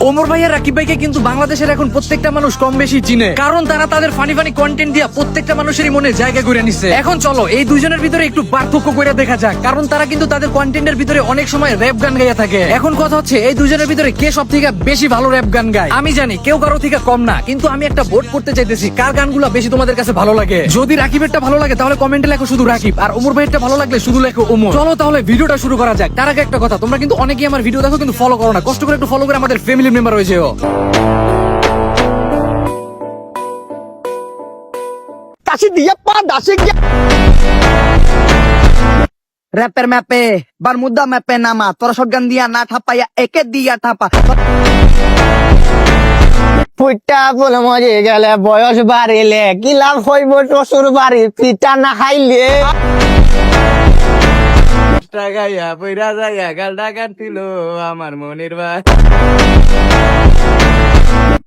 ওমর ভাই আর রাকিব ভাইকে কিন্তু বাংলাদেশের এখন প্রত্যেকটা মানুষ কম বেশি চিনে, কারণ তারা তাদের ফানি ফানি কন্টেন্ট দিয়া প্রত্যেকটা মানুষেরই মনে জায়গা করে নিছে। এখন চলো এই দুইজনের ভিতরে একটু পার্থক্য করে দেখা যাক, কারণ তারা কিন্তু তাদের কন্টেন্টের ভিতরে অনেক সময় র‍্যাপ গান গাইয়া থাকে। এখন কথা হচ্ছে এই দুইজনের ভিতরে কে সব থেকে বেশি ভালো র‍্যাপ গান গায়। আমি জানি কেউ কারো থেকে কম না, কিন্তু আমি একটা ভোট করতে চাইতেছি কার গানগুলো বেশি তোমাদের কাছে ভালো লাগে। যদি রাকিবেরটা ভালো লাগে তাহলে কমেন্টে লেখো শুধু রাকিব, আর ওমর ভাইয়েরটা ভালো লাগলে শুধু লেখো ওমর। চলো তাহলে ভিডিওটা শুরু করা যাক। তার আগে একটা কথা, তোমরা কিন্তু অনেকেই আমার ভিডিও দেখো কিন্তু ফলো করো না, কষ্ট করে একটু ফলো করে আমাদের ফ্যামিলি মেম্বার হয়ে যেও। র্যাপের ম্যাপে বারমুদা ম্যাপে নামা তোরা শটগান দিয়া না ঠাপাইয়া একে দিয়া ঠাপা ফুইটা বলে মরে গেলে বয়স বাড়িলে কি লাভ হইব শ্বশুর বাড়ি পিঠা না খাইলে গাইয়া পইরা যাইয়া গালটা কাটছিল আমার মনির ভাই।